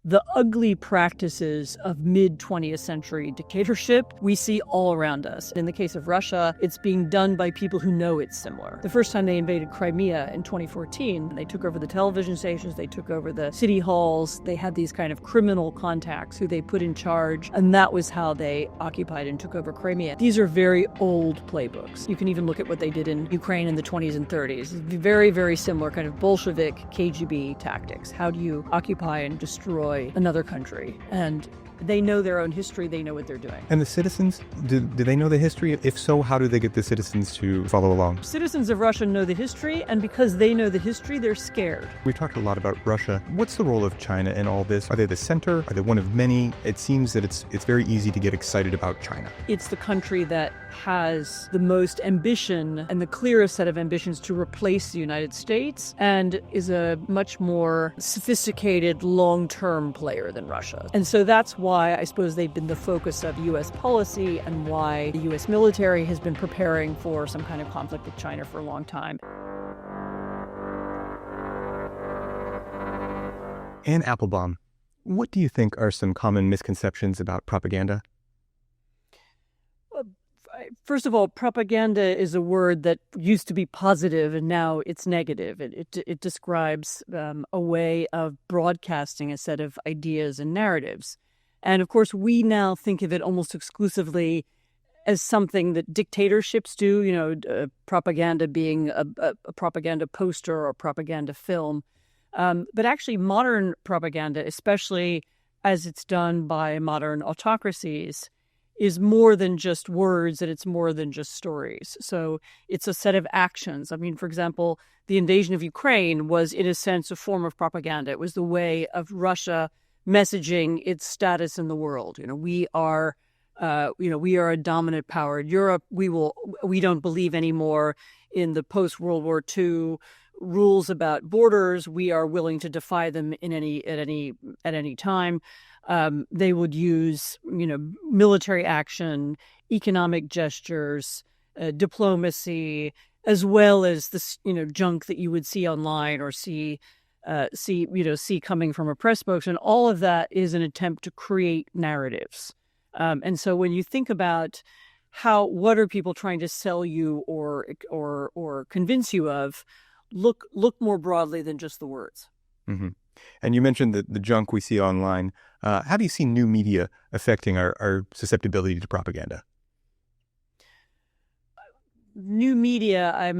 the ugly practices of mid-20th century dictatorship we see all around us. In the case of Russia, it's being done by people who know it's similar. The first time they invaded Crimea in 2014, they took over the television stations, they took over the city halls, they had these kind of criminal contacts who they put in charge, and that was how they occupied and took over Crimea. These are very old playbooks. You can even look at what they did in Ukraine in the 20s and 30s. Very, very similar kind of Bolshevik KGB tactics. How do you occupy and destroy another country? And they know their own history. They know what they're doing. And the citizens, do they know the history? If so, how do they get the citizens to follow along? Citizens of Russia know the history, and because they know the history, they're scared. We talked a lot about Russia. What's the role of China in all this? Are they the center? Are they one of many? It seems that it's very easy to get excited about China. It's the country that has the most ambition and the clearest set of ambitions to replace the United States, and is a much more sophisticated, long-term player than Russia. And so that's why I suppose they've been the focus of U.S. policy and why the U.S. military has been preparing for some kind of conflict with China for a long time. Anne Applebaum, what do you think are some common misconceptions about propaganda? First of all, propaganda is a word that used to be positive and now it's negative. It describes a way of broadcasting a set of ideas and narratives. And of course, we now think of it almost exclusively as something that dictatorships do, propaganda being a propaganda poster or propaganda film. But actually, modern propaganda, especially as it's done by modern autocracies, is more than just words and it's more than just stories. So it's a set of actions. I mean, for example, the invasion of Ukraine was, in a sense, a form of propaganda. It was the way of Russia messaging its status in the world. We are a dominant power in Europe. We don't believe anymore in the post-World War II rules about borders. We are willing to defy them at any time. They would use, military action, economic gestures, diplomacy, as well as this, junk that you would see online or see coming from a press spokesman. All of that is an attempt to create narratives. And so when you think about what are people trying to sell you or convince you of, look more broadly than just the words. Mm-hmm. And you mentioned the junk we see online. How do you see new media affecting our susceptibility to propaganda? New media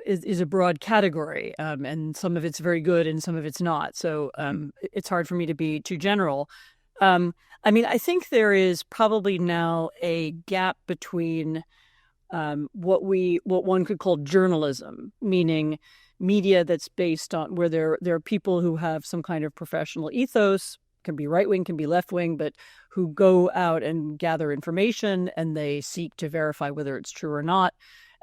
is a broad category, and some of it's very good and some of it's not. So it's hard for me to be too general. I think there is probably now a gap between what one could call journalism, meaning media that's based on where there are people who have some kind of professional ethos, can be right wing, can be left wing, but who go out and gather information and they seek to verify whether it's true or not,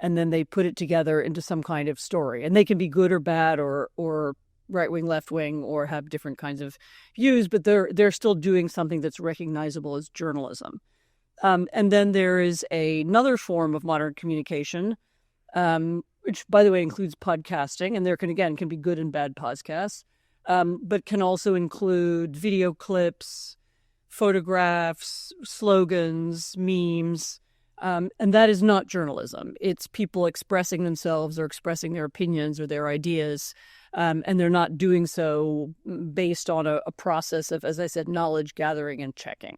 and then they put it together into some kind of story. And they can be good or bad or right wing, left wing, or have different kinds of views, but they're still doing something that's recognizable as journalism. And then there is another form of modern communication, which, by the way, includes podcasting, and there can be good and bad podcasts, but can also include video clips, photographs, slogans, memes, and that is not journalism. It's people expressing themselves or expressing their opinions or their ideas, and they're not doing so based on a process of, as I said, knowledge gathering and checking.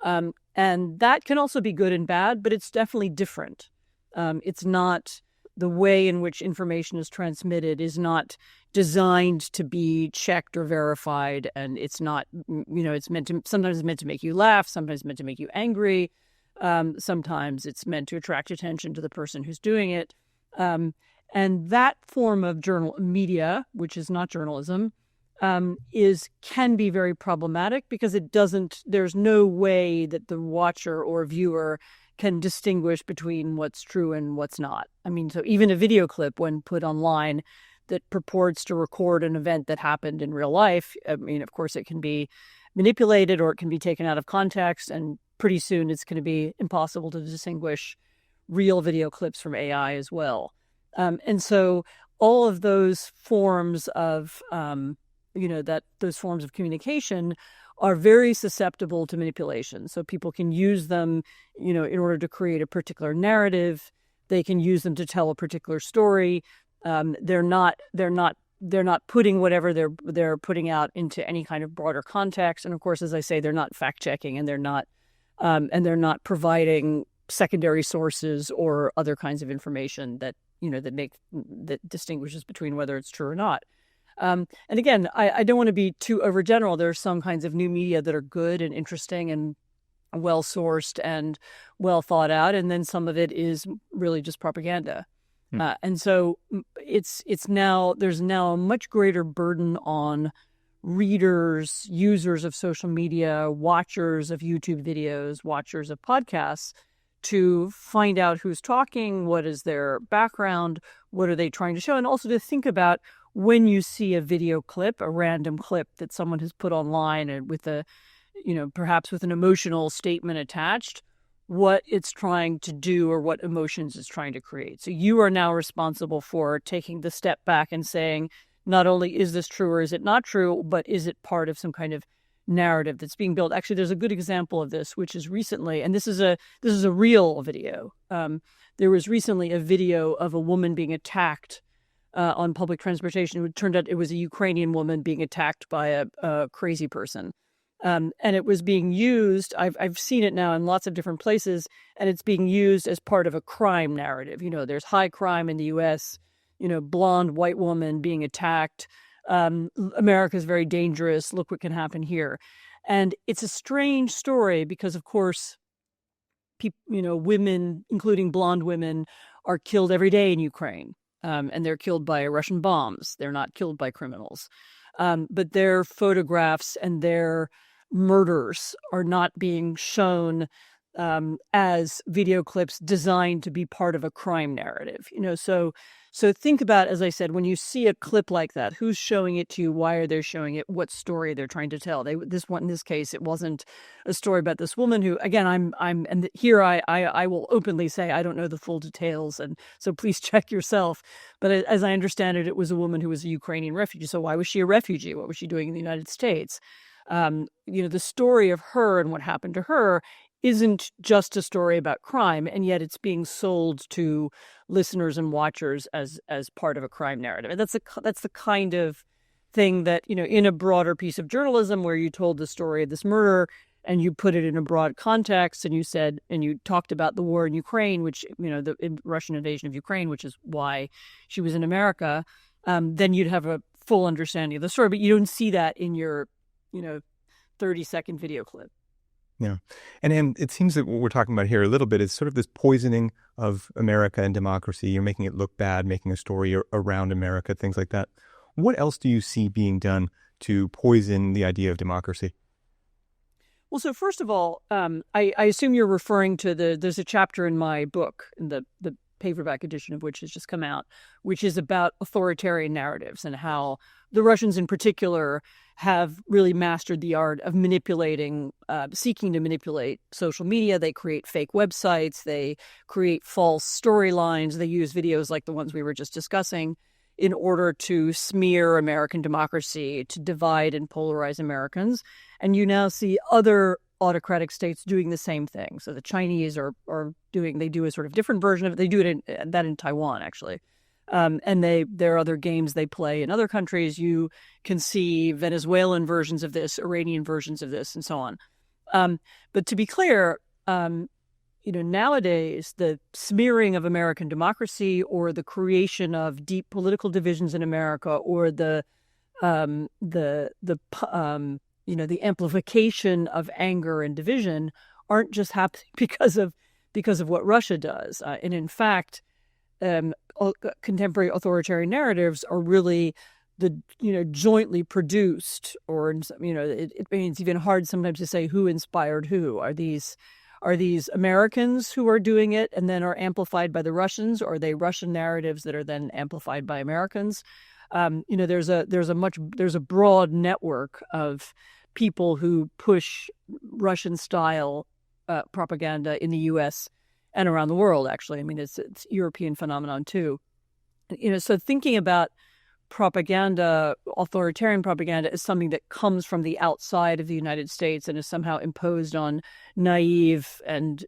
And that can also be good and bad, but it's definitely different. It's not the way in which information is transmitted is not designed to be checked or verified. And it's not, it's sometimes meant to make you laugh, sometimes meant to make you angry. Sometimes it's meant to attract attention to the person who's doing it. And that form of media, which is not journalism, can be very problematic because there's no way that the watcher or viewer can distinguish between what's true and what's not. So even a video clip, when put online, that purports to record an event that happened in real life, of course, it can be manipulated or it can be taken out of context, and pretty soon it's going to be impossible to distinguish real video clips from AI as well. And so all of those forms of that those forms of communication are very susceptible to manipulation. So people can use them, in order to create a particular narrative. They can use them to tell a particular story. They're not putting whatever they're putting out into any kind of broader context. And of course, as I say, they're not fact checking, and they're not providing secondary sources or other kinds of information that distinguishes between whether it's true or not. And again, I don't want to be too overgeneral. There are some kinds of new media that are good and interesting and well sourced and well thought out, and then some of it is really just propaganda. And so there's now a much greater burden on readers, users of social media, watchers of YouTube videos, watchers of podcasts, to find out who's talking, what is their background, what are they trying to show, and also to think about when you see a video clip, a random clip that someone has put online and with perhaps with an emotional statement attached, what it's trying to do or what emotions it's trying to create. So you are now responsible for taking the step back and saying, not only is this true or is it not true, but is it part of some kind of narrative that's being built? Actually, there's a good example of this, which is recently, and this is a real video. There was recently a video of a woman being attacked on public transportation. It turned out it was a Ukrainian woman being attacked by a crazy person. And it was being used, I've seen it now in lots of different places, and it's being used as part of a crime narrative. There's high crime in the U.S., blonde white woman being attacked. America's very dangerous. Look what can happen here. And it's a strange story because, of course, women, including blonde women, are killed every day in Ukraine. And they're killed by Russian bombs. They're not killed by criminals. But their photographs and their murders are not being shown as video clips designed to be part of a crime narrative. So think about, as I said, when you see a clip like that, who's showing it to you? Why are they showing it? What story they're trying to tell? In this case, it wasn't a story about this woman who, again, I will openly say I don't know the full details, and so please check yourself. But as I understand it, it was a woman who was a Ukrainian refugee. So why was she a refugee? What was she doing in the United States? The story of her and what happened to her isn't just a story about crime, and yet it's being sold to listeners and watchers as part of a crime narrative. And that's the kind of thing that, in a broader piece of journalism where you told the story of this murder and you put it in a broad context and you talked about the war in Ukraine, which, the Russian invasion of Ukraine, which is why she was in America, then you'd have a full understanding of the story. But you don't see that in your, 30-second video clip. Yeah. And it seems that what we're talking about here a little bit is sort of this poisoning of America and democracy. You're making it look bad, making a story around America, things like that. What else do you see being done to poison the idea of democracy? Well, so first of all, I assume you're referring to there's a chapter in my book, in the paperback edition of which has just come out, which is about authoritarian narratives and how the Russians in particular have really mastered the art of seeking to manipulate social media. They create fake websites. They create false storylines. They use videos like the ones we were just discussing in order to smear American democracy, to divide and polarize Americans. And you now see other autocratic states doing the same thing. So the Chinese they do a sort of different version of it. They do it in Taiwan, actually. And there are other games they play in other countries. You can see Venezuelan versions of this, Iranian versions of this, and so on. But to be clear, nowadays the smearing of American democracy or the creation of deep political divisions in America or the amplification of anger and division aren't just happening because of what Russia does. And in fact, contemporary authoritarian narratives are really jointly produced, or it means even hard sometimes to say who inspired who. Are these Americans who are doing it and then are amplified by the Russians, or are they Russian narratives that are then amplified by Americans? There's a broad network of people who push Russian style propaganda in the U.S. and around the world. Actually, I mean it's European phenomenon too. So thinking about propaganda, authoritarian propaganda, is something that comes from the outside of the United States and is somehow imposed on naive and,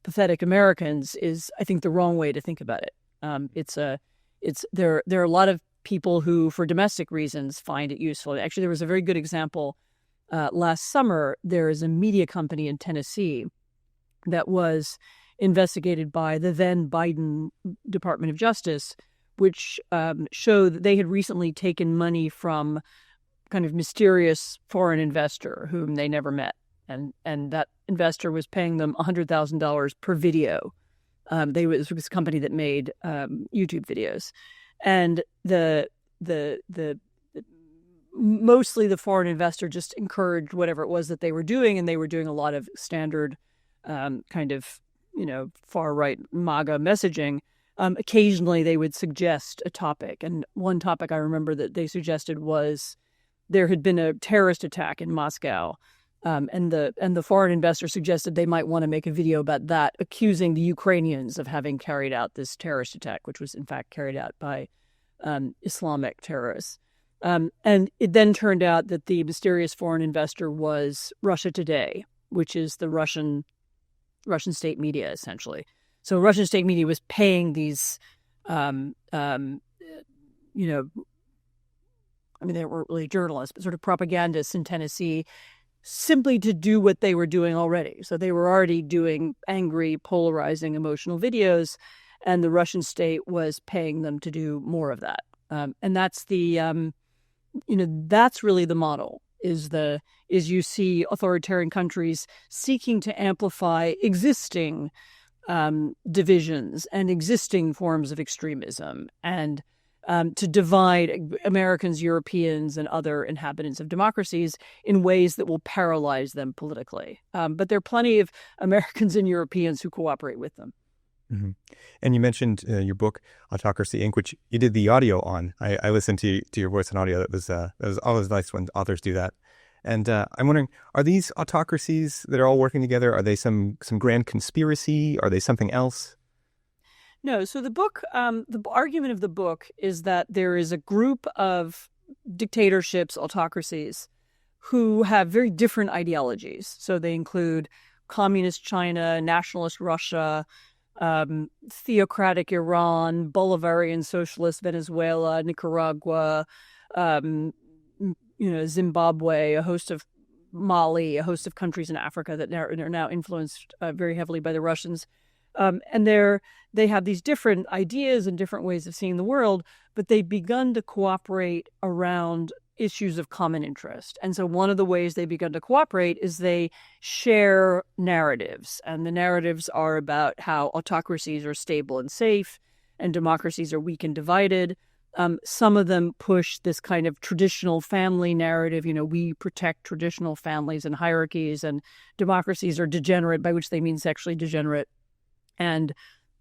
pathetic Americans is, I think, the wrong way to think about it. There are a lot of people who, for domestic reasons, find it useful. Actually, there was a very good example last summer. There is a media company in Tennessee that was investigated by the then Biden Department of Justice, which showed that they had recently taken money from kind of mysterious foreign investor whom they never met. And that investor was paying them $100,000 per video. It was a company that made YouTube videos. And the mostly the foreign investor just encouraged whatever it was that they were doing, and they were doing a lot of standard kind of far right MAGA messaging. Occasionally, they would suggest a topic, and one topic I remember that they suggested was there had been a terrorist attack in Moscow, and the foreign investor suggested they might want to make a video about that, accusing the Ukrainians of having carried out this terrorist attack, which was in fact carried out by Islamic terrorists. And it then turned out that the mysterious foreign investor was Russia Today, which is the Russian state media, essentially. So Russian state media was paying these, they weren't really journalists, but sort of propagandists in Tennessee, simply to do what they were doing already. So they were already doing angry, polarizing, emotional videos, and the Russian state was paying them to do more of that. And that's that's really the model. Is you see authoritarian countries seeking to amplify existing divisions and existing forms of extremism, and to divide Americans, Europeans, and other inhabitants of democracies in ways that will paralyze them politically. But there are plenty of Americans and Europeans who cooperate with them. Mm-hmm. And you mentioned your book, Autocracy Inc., which you did the audio on. I listened to your voice on audio. That was always nice when authors do that. And I'm wondering, are these autocracies that are all working together, are they some grand conspiracy? Are they something else? No. So the book, the argument of the book is that there is a group of dictatorships, autocracies, who have very different ideologies. So they include communist China, nationalist Russia, theocratic Iran, Bolivarian socialist Venezuela, Nicaragua, Zimbabwe, a host of Mali, a host of countries in Africa that are now influenced very heavily by the Russians. And they have these different ideas and different ways of seeing the world, but they've begun to cooperate around issues of common interest. And so one of the ways they've begun to cooperate is they share narratives. And the narratives are about how autocracies are stable and safe and democracies are weak and divided. Some of them push this kind of traditional family narrative. We protect traditional families and hierarchies, and democracies are degenerate, by which they mean sexually degenerate and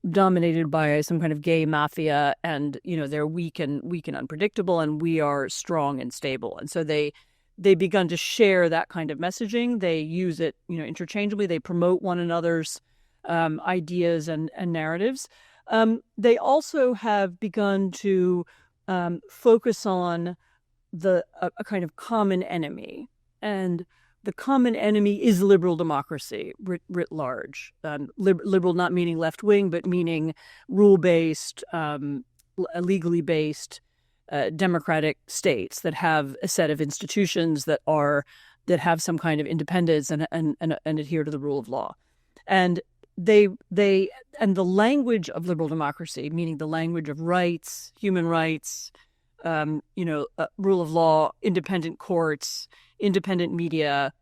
dominated by some kind of gay mafia, and they're weak and unpredictable, and we are strong and stable. And so they begun to share that kind of messaging. They use it interchangeably. They promote one another's ideas and narratives. They also have begun to focus on a kind of common enemy, and the common enemy is liberal democracy writ large. Liberal not meaning left wing, but meaning rule-based, legally based, democratic states that have a set of institutions that have some kind of independence and adhere to the rule of law. And the language of liberal democracy, meaning the language of rights, human rights, rule of law, independent courts, independent media,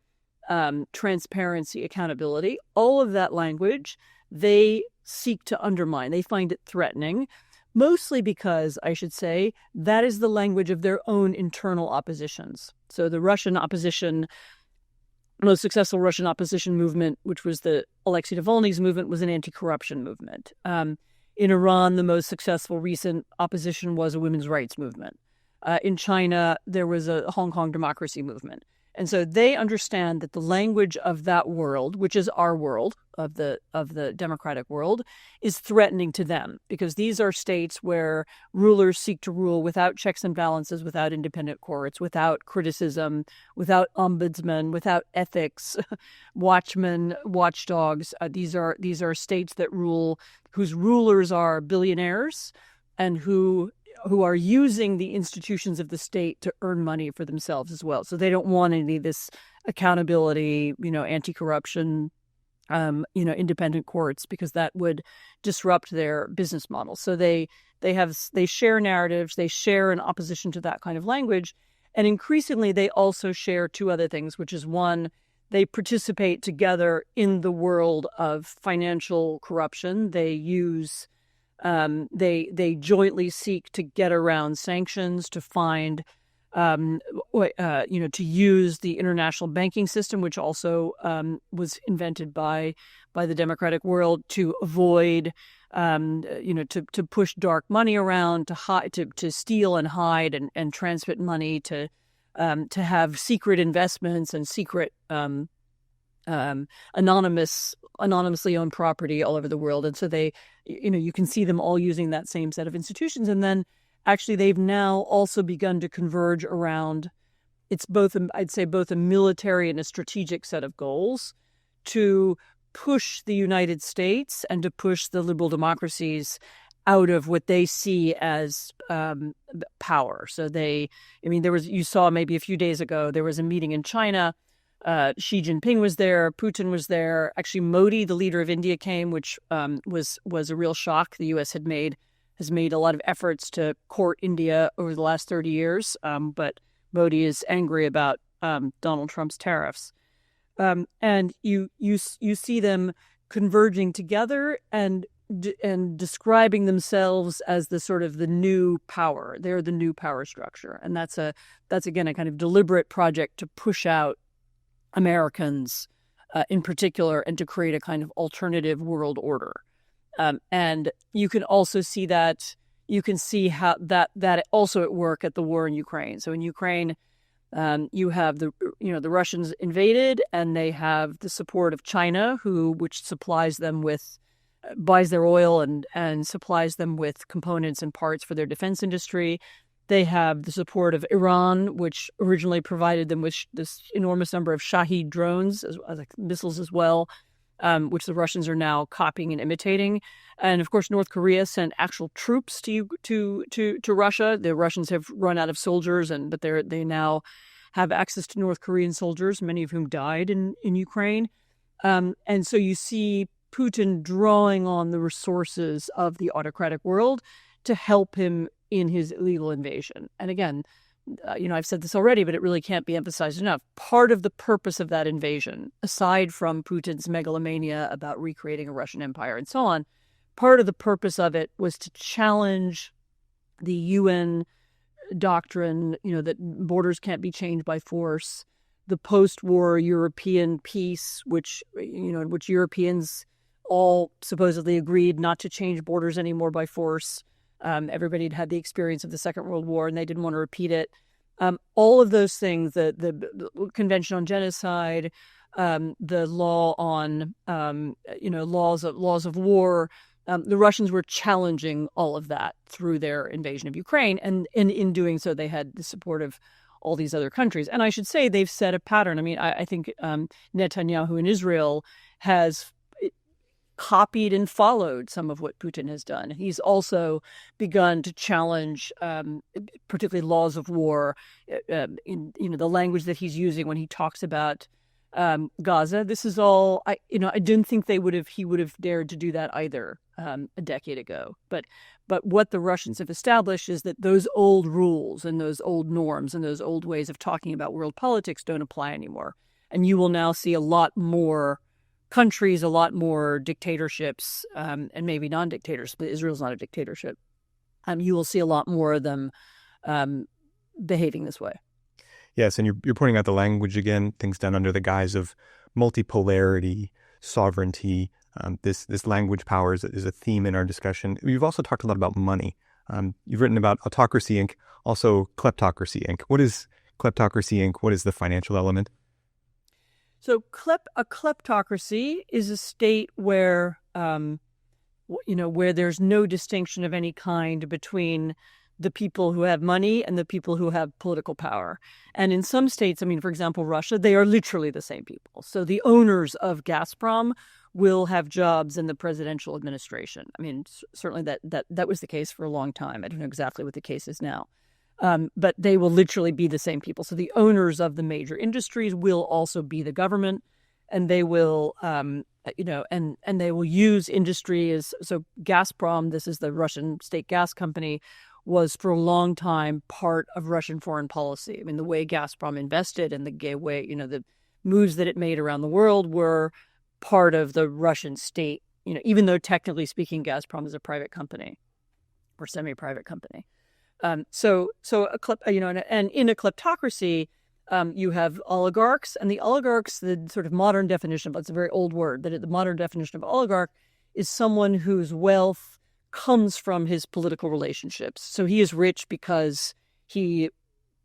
transparency, accountability, all of that language, they seek to undermine. They find it threatening, mostly because, I should say, that is the language of their own internal oppositions. So the Russian opposition, most successful Russian opposition movement, which was the Alexei Navalny's movement, was an anti-corruption movement. In Iran, the most successful recent opposition was a women's rights movement. In China, there was a Hong Kong democracy movement. And so they understand that the language of that world, which is our world, of the democratic world, is threatening to them, because these are states where rulers seek to rule without checks and balances, without independent courts, without criticism, without ombudsmen, without ethics, watchmen, watchdogs. These are states that rule, whose rulers are billionaires and who are using the institutions of the state to earn money for themselves as well. So they don't want any of this accountability, anti-corruption, independent courts, because that would disrupt their business model. So they share narratives, they share in opposition to that kind of language. And increasingly, they also share two other things, which is, one, they participate together in the world of financial corruption. They use they jointly seek to get around sanctions, to find, to use the international banking system, which also was invented by the democratic world, to avoid, to push dark money around, to hide, to steal and hide and transmit money, to have secret investments and secret anonymously owned property all over the world. And so they, you can see them all using that same set of institutions. And then actually they've now also begun to converge around, it's both, I'd say, both a military and a strategic set of goals to push the United States and to push the liberal democracies out of what they see as power. So you saw maybe a few days ago, there was a meeting in China. Xi Jinping was there, Putin was there. Actually, Modi, the leader of India, came, which was a real shock. The U.S. has made a lot of efforts to court India over the last 30 years, but Modi is angry about Donald Trump's tariffs. And you see them converging together and describing themselves as the sort of the new power. They're the new power structure, and that's again a kind of deliberate project to push out Americans in particular, and to create a kind of alternative world order. And you can also see that, you can see how that also at work at the war in Ukraine. So in Ukraine, you have the Russians invaded, and they have the support of China, which supplies them with, buys their oil and supplies them with components and parts for their defense industry. They have the support of Iran, which originally provided them with this enormous number of Shahed drones, as like missiles as well, which the Russians are now copying and imitating. And of course, North Korea sent actual troops to Russia. The Russians have run out of soldiers, but they now have access to North Korean soldiers, many of whom died in Ukraine. And so you see Putin drawing on the resources of the autocratic world to help him in his illegal invasion. And again, I've said this already, but it really can't be emphasized enough. Part of the purpose of that invasion, aside from Putin's megalomania about recreating a Russian empire and so on, part of the purpose of it was to challenge the UN doctrine, that borders can't be changed by force, the post-war European peace, in which Europeans all supposedly agreed not to change borders anymore by force. Everybody had had the experience of the Second World War, and they didn't want to repeat it. All of those things, the Convention on Genocide, the law on, laws of war, the Russians were challenging all of that through their invasion of Ukraine, and in doing so, they had the support of all these other countries. And I should say they've set a pattern. I mean, I think Netanyahu in Israel has copied and followed some of what Putin has done. He's also begun to challenge, particularly laws of war, in the language that he's using when he talks about Gaza. This is all, I didn't think he would have dared to do that either a decade ago. But what the Russians have established is that those old rules and those old norms and those old ways of talking about world politics don't apply anymore. And you will now see a lot more countries, a lot more dictatorships, and maybe non-dictators, but Israel's not a dictatorship. You will see a lot more of them behaving this way. Yes, and you're pointing out the language again, things done under the guise of multipolarity, sovereignty. This language power is a theme in our discussion. You've also talked a lot about money. You've written about Autocracy Inc., also Kleptocracy Inc. What is Kleptocracy Inc., what is the financial element? So a kleptocracy is a state where, where there's no distinction of any kind between the people who have money and the people who have political power. And in some states, I mean, for example, Russia, they are literally the same people. So the owners of Gazprom will have jobs in the presidential administration. I mean, certainly that was the case for a long time. I don't know exactly what the case is now. But they will literally be the same people. So the owners of the major industries will also be the government, and they will, and they will use industry as so. Gazprom, this is the Russian state gas company, was for a long time part of Russian foreign policy. I mean, the way Gazprom invested and the way, the moves that it made around the world were part of the Russian state. Even though technically speaking, Gazprom is a private company or semi-private company. And in a kleptocracy, you have oligarchs, and the oligarchs, the sort of modern definition, but it's a very old word, that the modern definition of oligarch is someone whose wealth comes from his political relationships. So he is rich because he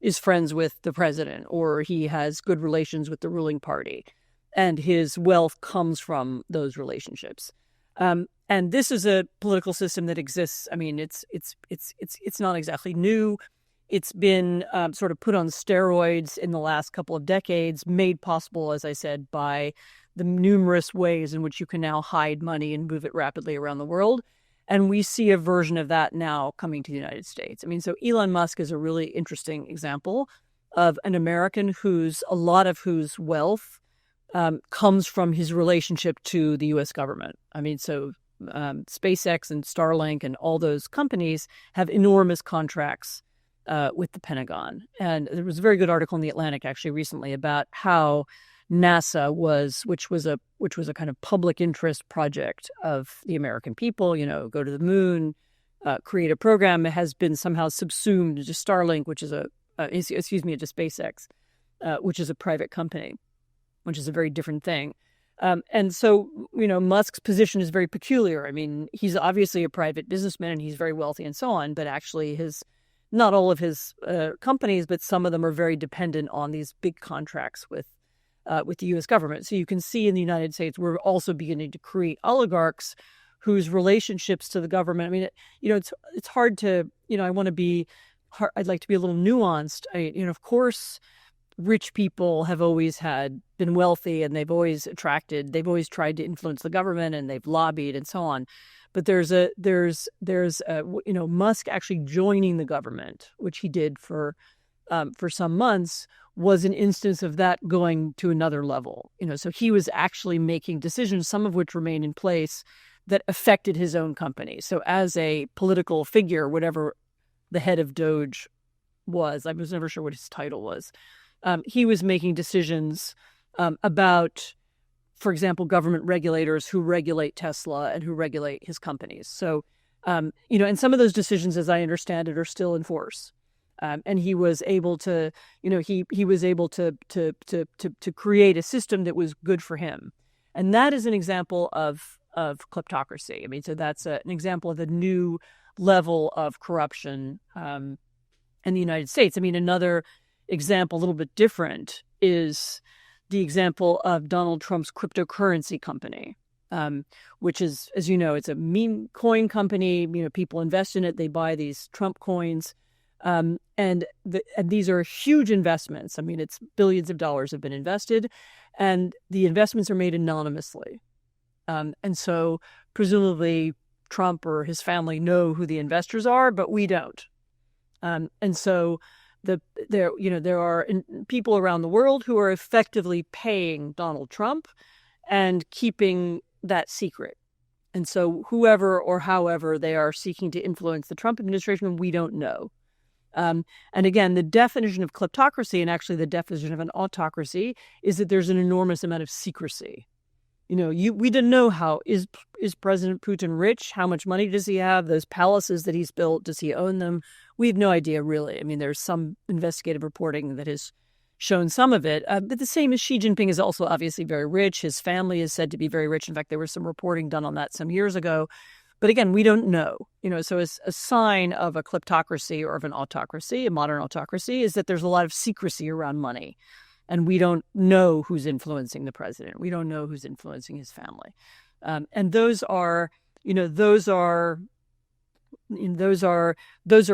is friends with the president, or he has good relations with the ruling party, and his wealth comes from those relationships. And this is a political system that exists. I mean, it's not exactly new. It's been sort of put on steroids in the last couple of decades, made possible, as I said, by the numerous ways in which you can now hide money and move it rapidly around the world. And we see a version of that now coming to the United States. I mean, so Elon Musk is a really interesting example of an American a lot of whose wealth comes from his relationship to the U.S. government. I mean, so SpaceX and Starlink and all those companies have enormous contracts with the Pentagon. And there was a very good article in The Atlantic actually recently about how NASA which was a kind of public interest project of the American people, go to the moon, create a program, has been somehow subsumed into Starlink, which is into SpaceX, which is a private company, which is a very different thing. And so, Musk's position is very peculiar. I mean, he's obviously a private businessman and he's very wealthy and so on, but actually not all of his companies, but some of them are very dependent on these big contracts with the U.S. government. So you can see in the United States, we're also beginning to create oligarchs whose relationships to the government. I mean, it's hard to, I'd like to be a little nuanced. Of course, rich people have always been wealthy, and they've always tried to influence the government, and they've lobbied and so on. But there's Musk actually joining the government, which he did for some months, was an instance of that going to another level. So he was actually making decisions, some of which remain in place, that affected his own company. So as a political figure, whatever the head of Doge was, I was never sure what his title was, he was making decisions about, for example, government regulators who regulate Tesla and who regulate his companies. So, and some of those decisions, as I understand it, are still in force. And he was able to, he was able to create a system that was good for him. And that is an example of kleptocracy. I mean, so that's an example of a new level of corruption in the United States. I mean, another example, a little bit different, is the example of Donald Trump's cryptocurrency company, which is, as you know, it's a meme coin company. People invest in it. They buy these Trump coins. And these are huge investments. I mean, it's billions of dollars have been invested, and the investments are made anonymously. And so presumably Trump or his family know who the investors are, but we don't. And so there are people around the world who are effectively paying Donald Trump and keeping that secret. And so whoever or however they are seeking to influence the Trump administration, we don't know. And again, the definition of kleptocracy, and actually the definition of an autocracy, is that there's an enormous amount of secrecy. We didn't know is President Putin rich? How much money does he have? Those palaces that he's built, does he own them? We have no idea, really. I mean, there's some investigative reporting that has shown some of it. But the same as Xi Jinping is also obviously very rich. His family is said to be very rich. In fact, there was some reporting done on that some years ago. But again, we don't know. So it's a sign of a kleptocracy or of an autocracy, a modern autocracy, is that there's a lot of secrecy around money. And we don't know who's influencing the president. We don't know who's influencing his family. And those are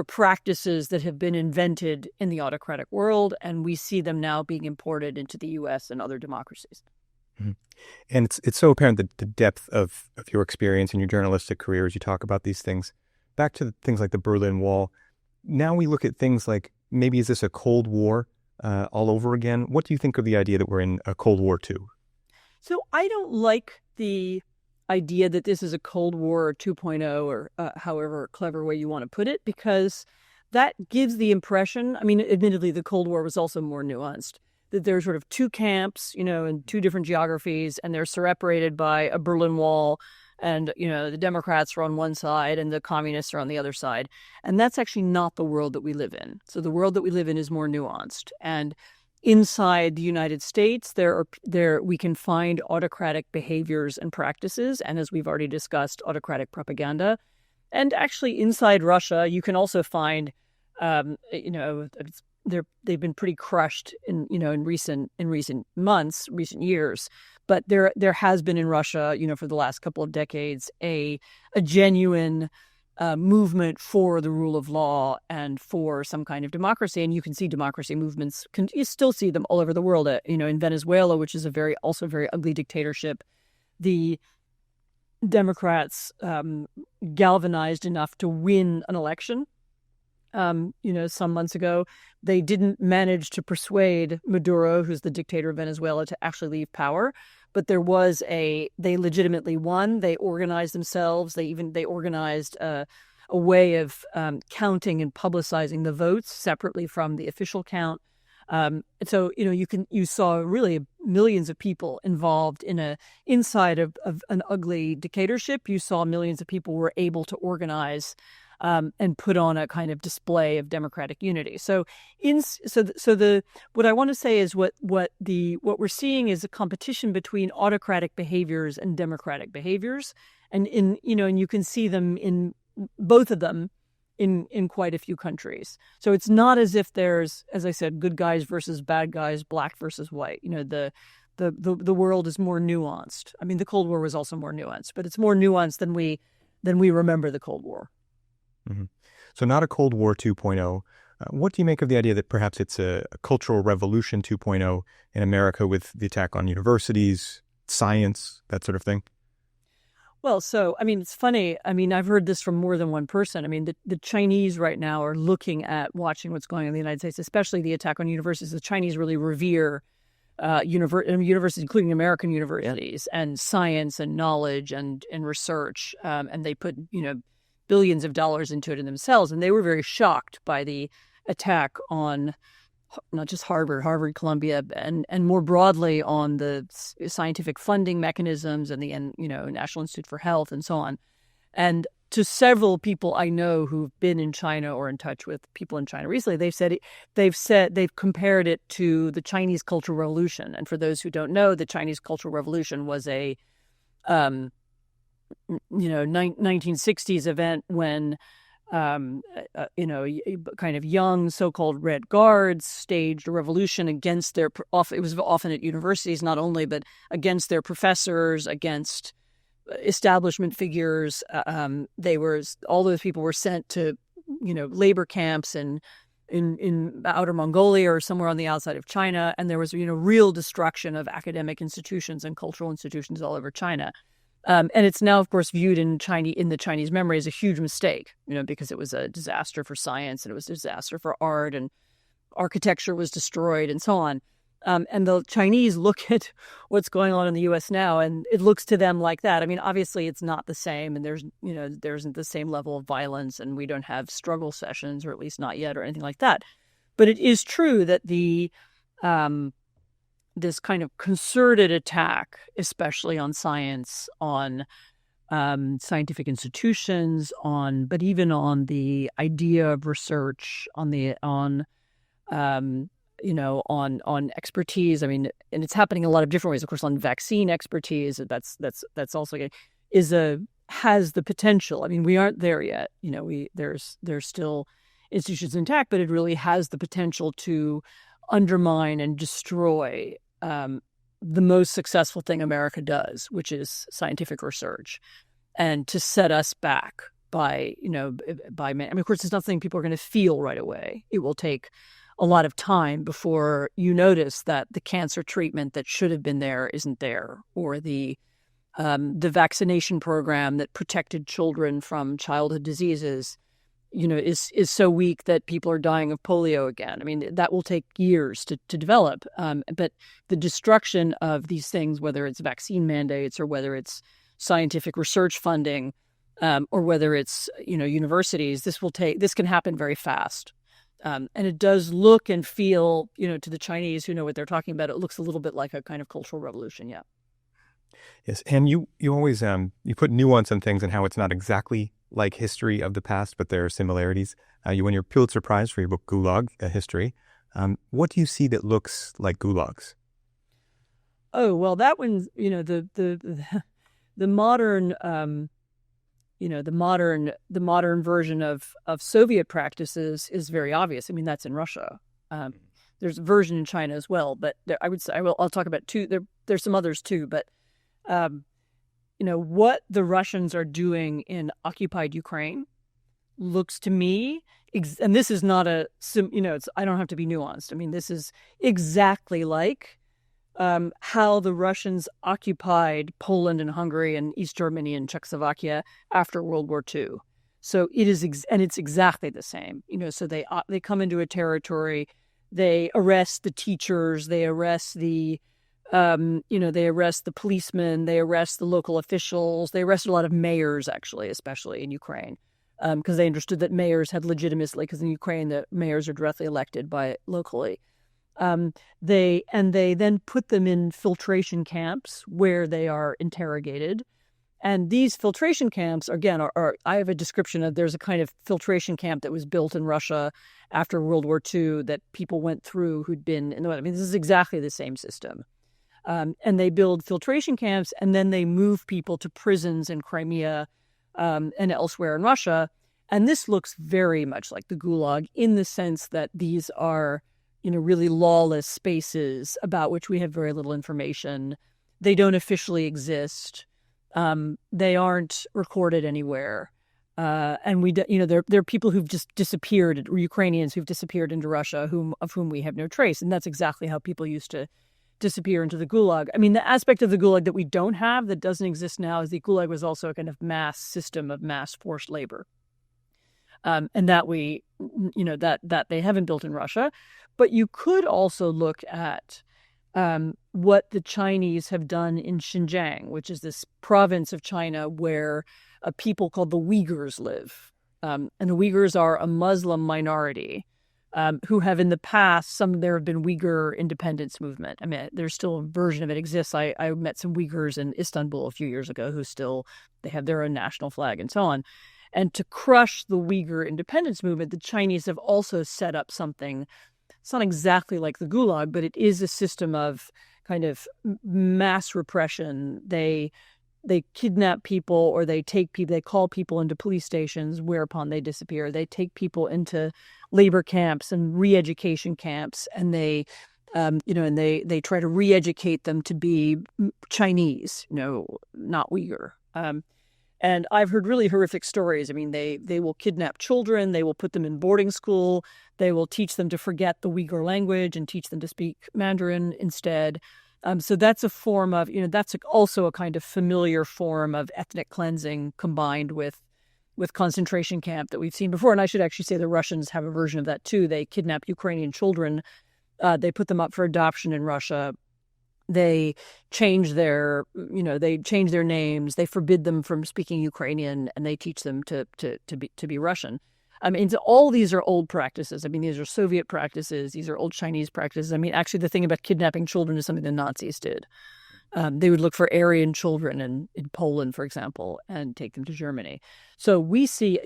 practices that have been invented in the autocratic world, and we see them now being imported into the U.S. and other democracies. Mm-hmm. And it's so apparent that the depth of your experience in your journalistic career as you talk about these things. Back to things like the Berlin Wall. Now we look at things like, maybe is this a Cold War all over again? What do you think of the idea that we're in a Cold War II? So I don't like the idea that this is a Cold War 2.0 or however clever way you want to put it, because that gives the impression, admittedly, the Cold War was also more nuanced, that there's sort of two camps, in two different geographies, and they're separated by a Berlin Wall, and, the Democrats are on one side and the communists are on the other side. And that's actually not the world that we live in. So the world that we live in is more nuanced. And inside the United States, we can find autocratic behaviors and practices, and as we've already discussed, autocratic propaganda. And actually, inside Russia, you can also find, they've been pretty crushed in recent months, recent years. But there has been in Russia, for the last couple of decades, a genuine movement for the rule of law and for some kind of democracy. And you can see democracy movements, you still see them all over the world. In Venezuela, which is also very ugly dictatorship, the Democrats galvanized enough to win an election. Some months ago, they didn't manage to persuade Maduro, who's the dictator of Venezuela, to actually leave power. But they legitimately won. They organized themselves. They organized a way of counting and publicizing the votes separately from the official count. So you saw really millions of people involved inside of an ugly dictatorship. You saw millions of people were able to organize and put on a kind of display of democratic unity. So what I want to say is what we're seeing is a competition between autocratic behaviors and democratic behaviors, and you can see them in both of them in quite a few countries. So it's not as if there's, as I said, good guys versus bad guys, black versus white. The world is more nuanced. The Cold War was also more nuanced, but it's more nuanced than we remember the Cold War. Mm-hmm. So not a Cold War 2.0. What do you make of the idea that perhaps it's a cultural revolution 2.0 in America with the attack on universities, science, that sort of thing? Well, so, it's funny. I've heard this from more than one person. The Chinese right now are looking at watching what's going on in the United States, especially the attack on universities. The Chinese really revere universities, including American universities, and science and knowledge and research. And they put, billions of dollars into it in themselves. And they were very shocked by the attack on not just Harvard, Columbia, and more broadly on the scientific funding mechanisms and the National Institute for Health and so on. And to several people I know who've been in China or in touch with people in China recently, they've compared it to the Chinese Cultural Revolution. And for those who don't know, the Chinese Cultural Revolution was a 1960s event when kind of young so-called Red Guards staged a revolution against it was often at universities, not only, but against their professors, against establishment figures. All those people were sent to, labor camps and in outer Mongolia or somewhere on the outside of China. And there was, real destruction of academic institutions and cultural institutions all over China. And it's now, of course, viewed in the Chinese memory as a huge mistake, because it was a disaster for science and it was a disaster for art, and architecture was destroyed and so on. And the Chinese look at what's going on in the U.S. now, and it looks to them like that. Obviously, it's not the same, and there isn't the same level of violence, and we don't have struggle sessions, or at least not yet, or anything like that. But it is true that this kind of concerted attack, especially on science, on scientific institutions, but even on the idea of research, on expertise. And it's happening in a lot of different ways. Of course, on vaccine expertise, that's also is has the potential. I mean, we aren't there yet. There's still institutions intact, but it really has the potential to undermine and destroy the most successful thing America does, which is scientific research, and to set us back by, I mean, of course, it's not something people are going to feel right away. It will take a lot of time before you notice that the cancer treatment that should have been there isn't there, or the vaccination program that protected children from childhood diseases, is so weak that people are dying of polio again. I mean, that will take years to develop. But the destruction of these things, whether it's vaccine mandates or whether it's scientific research funding, or whether it's, universities, this can happen very fast. And it does look and feel, to the Chinese who know what they're talking about, it looks a little bit like a kind of cultural revolution. Yeah. Yes, and you always you put nuance on things and how it's not exactly like history of the past, but there are similarities. You won your Pulitzer Prize for your book Gulag, a History. What do you see that looks like gulags? Oh, well, that one, the modern the modern version of Soviet practices is very obvious. I mean, that's in Russia. There's a version in China as well, but I'll talk about two. There's some others too, but what the Russians are doing in occupied Ukraine looks to me, and this is not I don't have to be nuanced. I mean, this is exactly like how the Russians occupied Poland and Hungary and East Germany and Czechoslovakia after World War II. So it is, and it's exactly the same. So they come into a territory, they arrest the teachers, they arrest the policemen, they arrest the local officials, they arrested a lot of mayors, actually, especially in Ukraine, because they understood that mayors had legitimacy, because in Ukraine the mayors are directly elected by locally. They then put them in filtration camps where they are interrogated. And these filtration camps, again, I have a description of, there's a kind of filtration camp that was built in Russia after World War II that people went through who'd been, this is exactly the same system. And they build filtration camps, and then they move people to prisons in Crimea and elsewhere in Russia. And this looks very much like the Gulag in the sense that these are really lawless spaces about which we have very little information. They don't officially exist. They aren't recorded anywhere. And there are people who've just disappeared, Ukrainians who've disappeared into Russia, of whom we have no trace. And that's exactly how people used to disappear into the Gulag. I mean, the aspect of the Gulag that we don't have, that doesn't exist now, is the Gulag was also a kind of mass system of mass forced labor. And that that they haven't built in Russia. But you could also look at what the Chinese have done in Xinjiang, which is this province of China where a people called the Uyghurs live. And the Uyghurs are a Muslim minority who have in the past, there have been Uyghur independence movement. I mean, there's still a version of it exists. I met some Uyghurs in Istanbul a few years ago they have their own national flag and so on. And to crush the Uyghur independence movement, the Chinese have also set up something. It's not exactly like the Gulag, but it is a system of kind of mass repression. They kidnap people, or they call people into police stations, whereupon they disappear. They take people into labor camps and re-education camps, and they try to re-educate them to be Chinese, not Uyghur. And I've heard really horrific stories. I mean, they will kidnap children. They will put them in boarding school. They will teach them to forget the Uyghur language and teach them to speak Mandarin instead. So that's a form of, that's also a kind of familiar form of ethnic cleansing combined with concentration camp that we've seen before. And I should actually say the Russians have a version of that too. They kidnap Ukrainian children. They put them up for adoption in Russia. They change their names. They forbid them from speaking Ukrainian, and they teach them to be Russian. I mean, all these are old practices. I mean, these are Soviet practices. These are old Chinese practices. I mean, actually, the thing about kidnapping children is something the Nazis did. They would look for Aryan children in Poland, for example, and take them to Germany. So we see,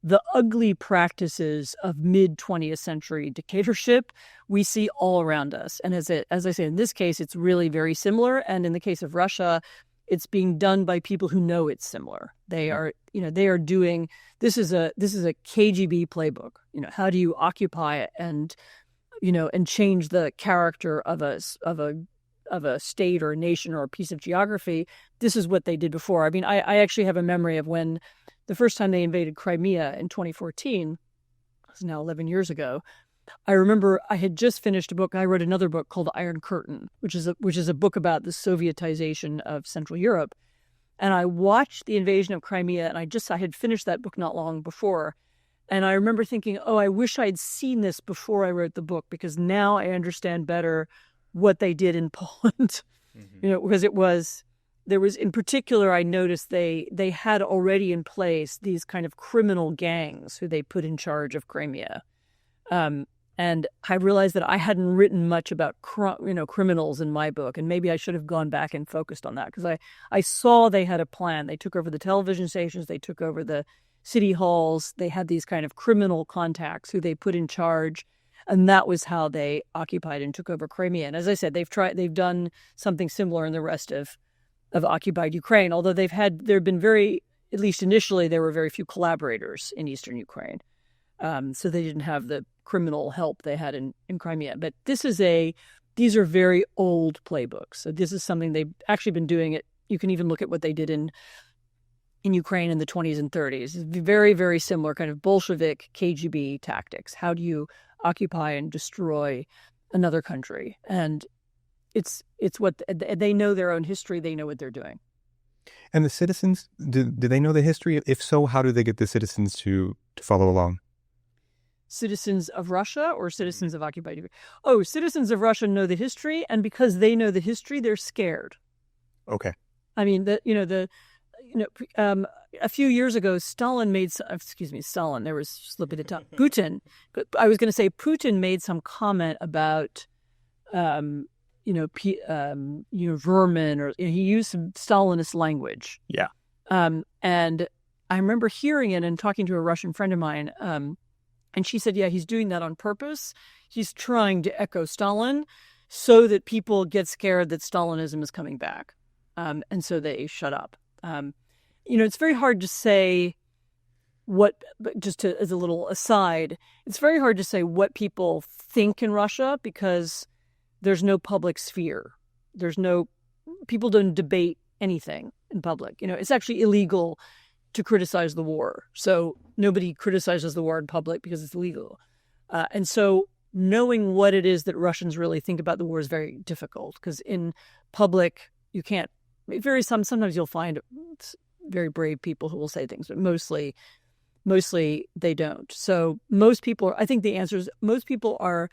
the ugly practices of mid-20th century dictatorship we see all around us. And as I say, in this case, it's really very similar. And in the case of Russia, It's being done by people who know it's similar. They are doing, this is a KGB playbook. How do you occupy and change the character of a state or a nation or a piece of geography? This is what they did before. I mean, I actually have a memory of when the first time they invaded Crimea in 2014, it's now 11 years ago. I remember I had just finished a book. I wrote another book called Iron Curtain, which is a book about the Sovietization of Central Europe. And I watched the invasion of Crimea, and I had finished that book not long before. And I remember thinking, oh, I wish I'd seen this before I wrote the book, because now I understand better what they did in Poland. Because there was in particular, I noticed they had already in place these kind of criminal gangs who they put in charge of Crimea. And I realized that I hadn't written much about criminals in my book, and maybe I should have gone back and focused on that, because I saw they had a plan. They took over the television stations, they took over the city halls, they had these kind of criminal contacts who they put in charge, and that was how they occupied and took over Crimea. And as I said, they've done something similar in the rest of occupied Ukraine, although there have been at least initially, there were very few collaborators in eastern Ukraine. So they didn't have the criminal help they had in Crimea. But these are very old playbooks. So this is something they've actually been doing it. You can even look at what they did in Ukraine in the 20s and 30s. It's very, very similar kind of Bolshevik KGB tactics. How do you occupy and destroy another country? And it's what they know their own history. They know what they're doing. And the citizens, do they know the history? If so, how do they get the citizens to follow along? Citizens of Russia or citizens of occupied Ukraine? Oh, citizens of Russia know the history, and because they know the history, they're scared. Okay. I mean, a few years ago, Stalin, there was slipping the tongue. Putin, I was going to say Putin made some comment about, vermin, or he used some Stalinist language. Yeah. And I remember hearing it and talking to a Russian friend of mine, and she said, yeah, he's doing that on purpose. He's trying to echo Stalin so that people get scared that Stalinism is coming back. And so they shut up. It's very hard to say as a little aside, it's very hard to say what people think in Russia, because there's no public sphere. People don't debate anything in public. It's actually illegal to criticize the war. So nobody criticizes the war in public because it's illegal. And so knowing what it is that Russians really think about the war is very difficult, because in public, you can't, sometimes you'll find very brave people who will say things, but mostly they don't. So I think the answer is most people are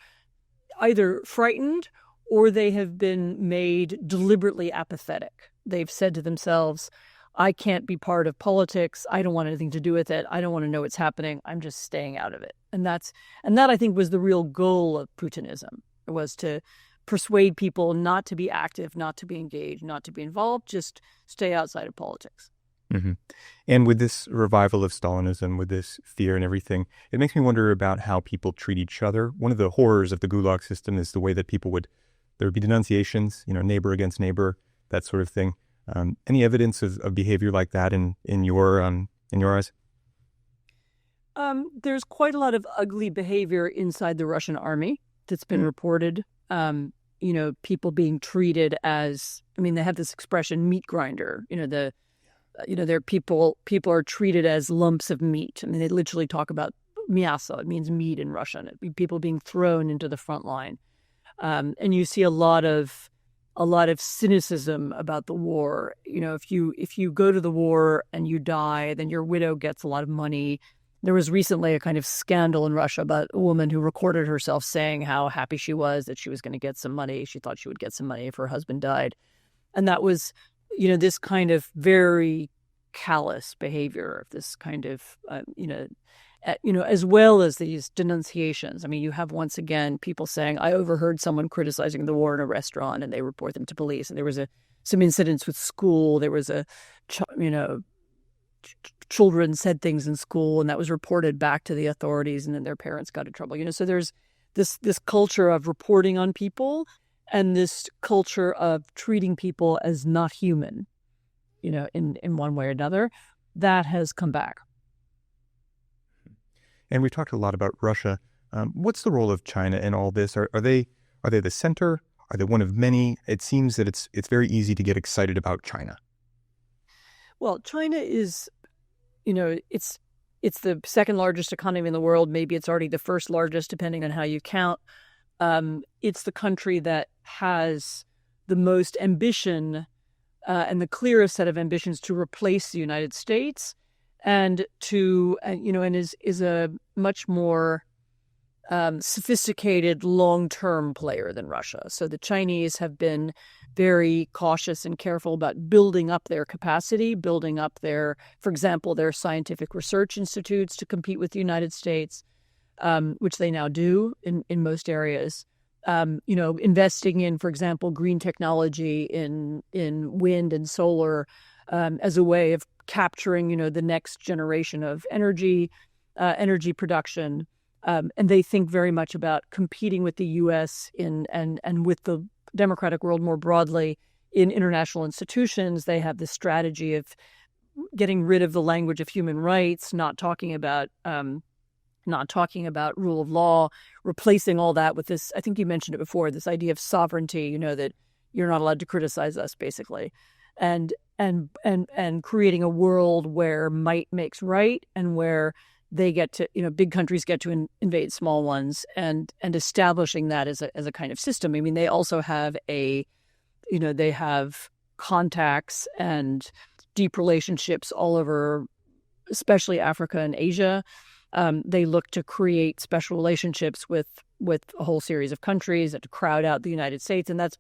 either frightened or they have been made deliberately apathetic. They've said to themselves, I can't be part of politics. I don't want anything to do with it. I don't want to know what's happening. I'm just staying out of it. And that I think was the real goal of Putinism, was to persuade people not to be active, not to be engaged, not to be involved, just stay outside of politics. Mm-hmm. And with this revival of Stalinism, with this fear and everything, it makes me wonder about how people treat each other. One of the horrors of the Gulag system is the way that there would be denunciations, neighbor against neighbor, that sort of thing. Any evidence of behavior like that in your eyes? There's quite a lot of ugly behavior inside the Russian army that's been reported. People being treated as, they have this expression, meat grinder. Their people are treated as lumps of meat. They literally talk about miaso. It means meat in Russian. People being thrown into the front line. And you see a lot of cynicism about the war. If you go to the war and you die, then your widow gets a lot of money. There was recently a kind of scandal in Russia about a woman who recorded herself saying how happy she was that she was going to get some money. She thought she would get some money if her husband died. And that was, this kind of very callous behavior, this kind of, as well as these denunciations. You have, once again, people saying, I overheard someone criticizing the war in a restaurant, and they report them to police. And there was some incidents with school. There was children said things in school, and that was reported back to the authorities, and then their parents got in trouble. So there's this culture of reporting on people, and this culture of treating people as not human. in one way or another, that has come back. And we talked a lot about Russia. What's the role of China in all this? Are they the center? Are they one of many? It seems that it's very easy to get excited about China. Well, China is, it's the second largest economy in the world. Maybe it's already the first largest, depending on how you count. It's the country that has the most ambition and the clearest set of ambitions to replace the United States, and is a much more sophisticated long-term player than Russia. So the Chinese have been very cautious and careful about building up their capacity, building up for example, their scientific research institutes to compete with the United States, which they now do in most areas. Investing in, for example, green technology in wind and solar as a way of capturing, the next generation of energy production. And they think very much about competing with the U.S. and with the democratic world more broadly in international institutions. They have this strategy of getting rid of the language of human rights, not talking about rule of law, replacing all that with this. I think you mentioned it before. This idea of sovereignty. That you're not allowed to criticize us, basically, and creating a world where might makes right, and where they get to, big countries get to invade small ones, and establishing that as a kind of system. I mean, they also have they have contacts and deep relationships all over, especially Africa and Asia. They look to create special relationships with a whole series of countries and to crowd out the United States, and that's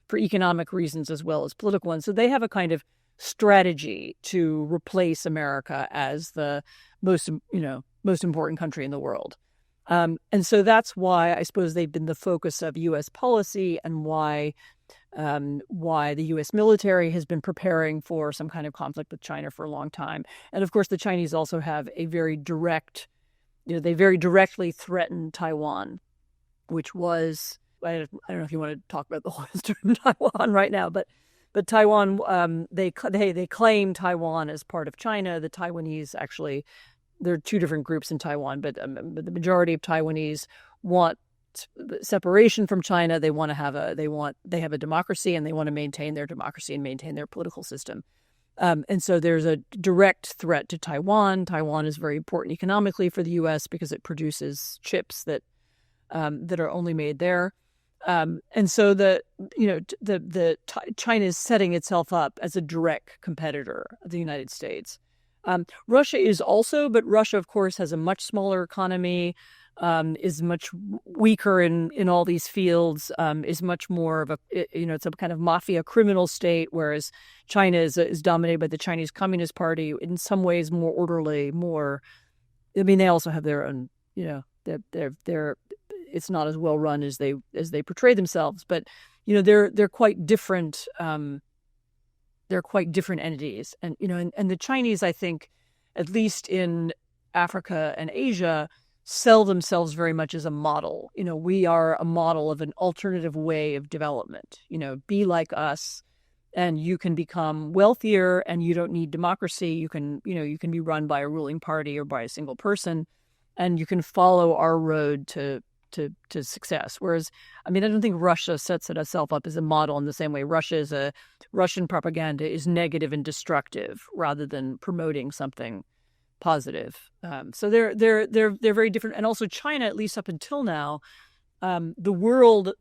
for economic reasons as well as political ones. So they have a kind of strategy to replace America as the most important country in the world. And so that's why I suppose they've been the focus of U.S. policy, and why the U.S. military has been preparing for some kind of conflict with China for a long time. And of course, the Chinese also have a very direct, they very directly threatened Taiwan, which was, I don't know if you want to talk about the whole history of Taiwan right now, but Taiwan, they claim Taiwan as part of China. The Taiwanese, actually, there are two different groups in Taiwan, but the majority of Taiwanese want separation from China. They have a democracy, and they want to maintain their democracy and maintain their political system. And so there's a direct threat to Taiwan. Taiwan is very important economically for the U.S. because it produces chips that are only made there. And so China is setting itself up as a direct competitor of the United States. Russia is also, but Russia, of course, has a much smaller economy, is much weaker in all these fields, is much more of it's a kind of mafia criminal state, whereas China is dominated by the Chinese Communist Party, in some ways more orderly, more. I mean, they also have their own, they're it's not as well run as they portray themselves, but they're quite different. They're quite different entities, and the Chinese, I think, at least in Africa and Asia, sell themselves very much as a model. We are a model of an alternative way of development. Be like us, and you can become wealthier, and you don't need democracy. You can be run by a ruling party or by a single person, and you can follow our road to success. Whereas, I mean, I don't think Russia sets itself up as a model in the same way. Russian propaganda is negative and destructive rather than promoting something positive. So they're very different. And also China, at least up until now, the world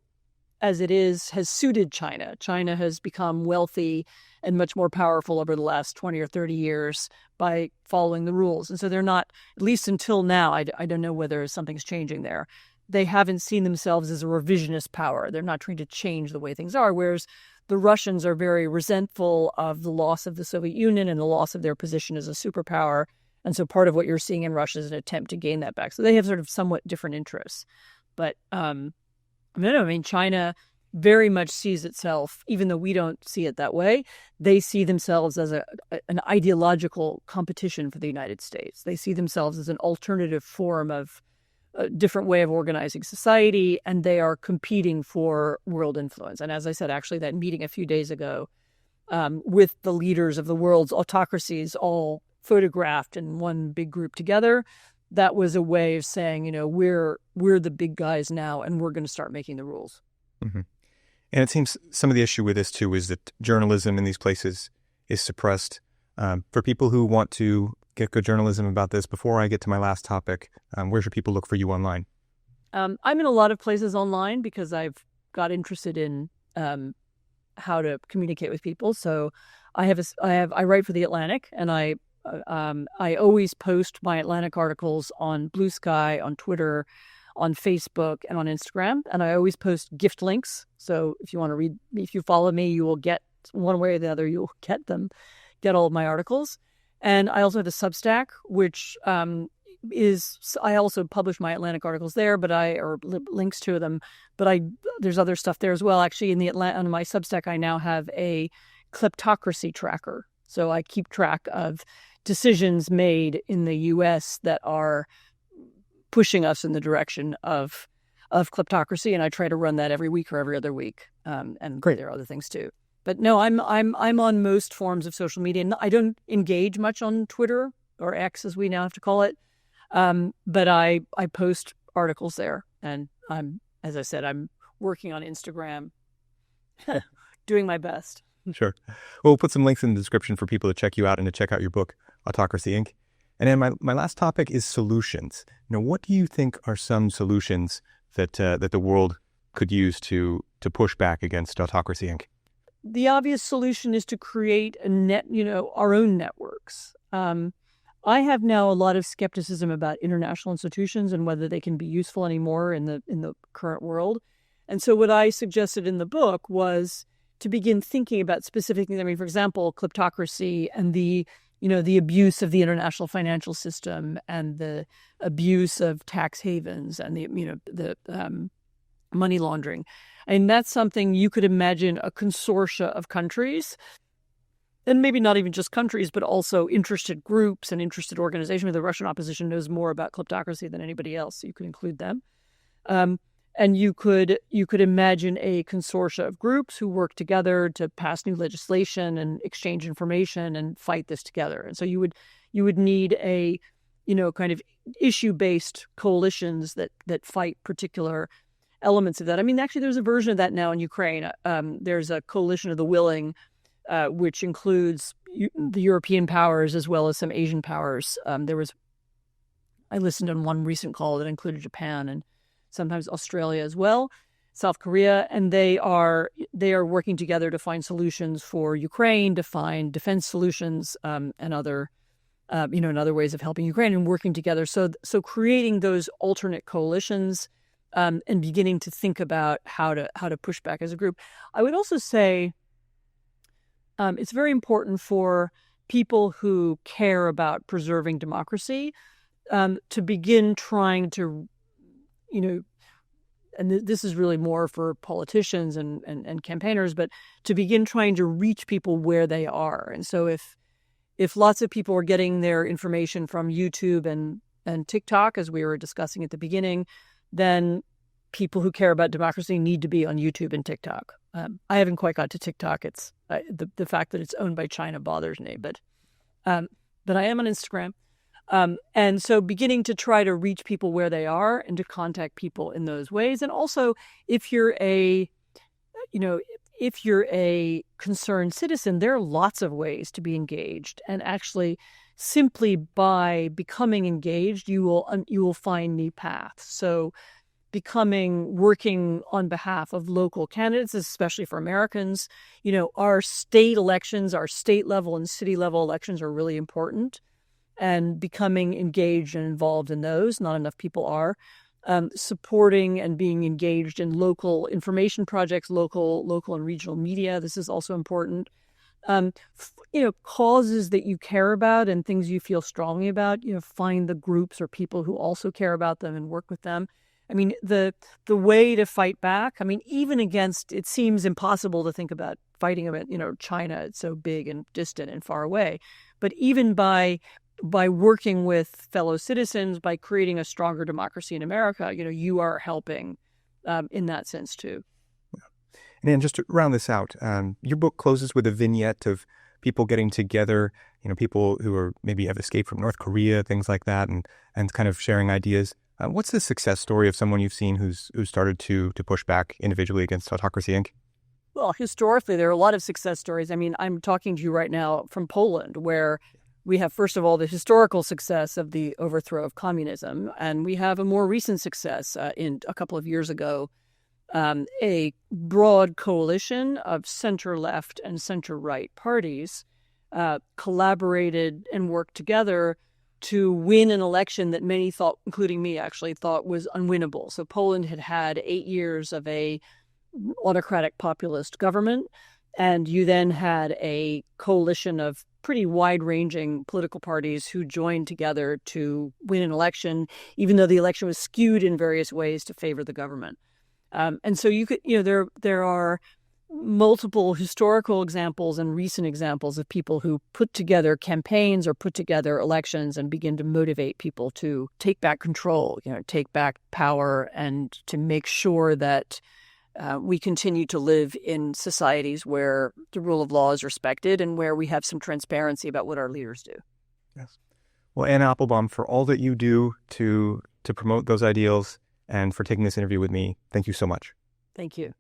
as it is has suited China. China has become wealthy and much more powerful over the last 20 or 30 years by following the rules. And so they're not, at least until now, I don't know whether something's changing there. They haven't seen themselves as a revisionist power. They're not trying to change the way things are, whereas the Russians are very resentful of the loss of the Soviet Union and the loss of their position as a superpower. And so part of what you're seeing in Russia is an attempt to gain that back. So they have sort of somewhat different interests. But China very much sees itself, even though we don't see it that way, they see themselves as an ideological competition for the United States. They see themselves as an alternative form of a different way of organizing society, and they are competing for world influence. And as I said, actually, that meeting a few days ago with the leaders of the world's autocracies all photographed in one big group together. That was a way of saying, we're the big guys now, and we're going to start making the rules. Mm-hmm. And it seems some of the issue with this, too, is that journalism in these places is suppressed. For people who want to get good journalism about this, before I get to my last topic, where should people look for you online? I'm in a lot of places online because I've got interested in how to communicate with people. So I write for The Atlantic, and I always post my Atlantic articles on Blue Sky, on Twitter, on Facebook, and on Instagram. And I always post gift links. So if you want to read, if you follow me, you will get one way or the other, you'll get all of my articles. And I also have the Substack, which I also publish my Atlantic articles there, or links to them. But there's other stuff there as well. Actually, on my Substack, I now have a kleptocracy tracker. So I keep track of decisions made in the U.S. that are pushing us in the direction of kleptocracy, and I try to run that every week or every other week. And Great. There are other things too. But no, I'm on most forms of social media. And I don't engage much on Twitter, or X as we now have to call it. But I post articles there, and as I said, I'm working on Instagram, doing my best. Sure. Well, we'll put some links in the description for people to check you out and to check out your book, Autocracy Inc. And then my last topic is solutions. What do you think are some solutions that the world could use to push back against Autocracy Inc? The obvious solution is to create our own networks. I have now a lot of skepticism about international institutions and whether they can be useful anymore in the current world. And so what I suggested in the book was to begin thinking about specific things. I mean, for example, kleptocracy and the abuse of the international financial system and the abuse of tax havens and the money laundering. And that's something you could imagine a consortia of countries, and maybe not even just countries, but also interested groups and interested organizations. The Russian opposition knows more about kleptocracy than anybody else, so you could include them. And you could imagine a consortia of groups who work together to pass new legislation and exchange information and fight this together. And so you would need a kind of issue-based coalitions that fight particular elements of that. I mean, actually, there's a version of that now in Ukraine. There's a coalition of the willing, which includes the European powers as well as some Asian powers. I listened on one recent call that included Japan and sometimes Australia as well, South Korea, and they are working together to find solutions for Ukraine, to find defense solutions, and other ways of helping Ukraine, and working together. So creating those alternate coalitions, and beginning to think about how to push back as a group. I would also say it's very important for people who care about preserving democracy to begin trying to, and this is really more for politicians and campaigners, but to begin trying to reach people where they are. And so if lots of people are getting their information from YouTube and TikTok, as we were discussing at the beginning, then people who care about democracy need to be on YouTube and TikTok. I haven't quite got to TikTok. It's the fact that it's owned by China bothers me, but I am on Instagram. And so beginning to try to reach people where they are and to contact people in those ways. And also, if you're a concerned citizen, there are lots of ways to be engaged. And actually, simply by becoming engaged, you will find new paths. So working on behalf of local candidates, especially for Americans, our state elections, our state level and city level elections are really important. And becoming engaged and involved in those, not enough people are. Supporting and being engaged in local information projects, local and regional media. This is also important. Causes that you care about and things you feel strongly about. Find the groups or people who also care about them and work with them. I mean, the way to fight back. I mean, even against, it seems impossible to think about fighting about China. It's so big and distant and far away. But even by working with fellow citizens, by creating a stronger democracy in America, you are helping in that sense too. And just to round this out, your book closes with a vignette of people getting together, people who are maybe have escaped from North Korea, things like that, and kind of sharing ideas. What's the success story of someone you've seen who's started to push back individually against Autocracy Inc? Well, historically, there are a lot of success stories. I mean, I'm talking to you right now from Poland, where we have, first of all, the historical success of the overthrow of communism, and we have a more recent success in a couple of years ago, a broad coalition of center-left and center-right parties collaborated and worked together to win an election that many thought, including me actually, thought was unwinnable. So Poland had had 8 years of a autocratic populist government, and you then had a coalition of pretty wide-ranging political parties who joined together to win an election, even though the election was skewed in various ways to favor the government. And so you could, there are multiple historical examples and recent examples of people who put together campaigns or put together elections and begin to motivate people to take back control, take back power, and to make sure that we continue to live in societies where the rule of law is respected and where we have some transparency about what our leaders do. Yes. Well, Anne Applebaum, for all that you do to promote those ideals and for taking this interview with me, thank you so much. Thank you.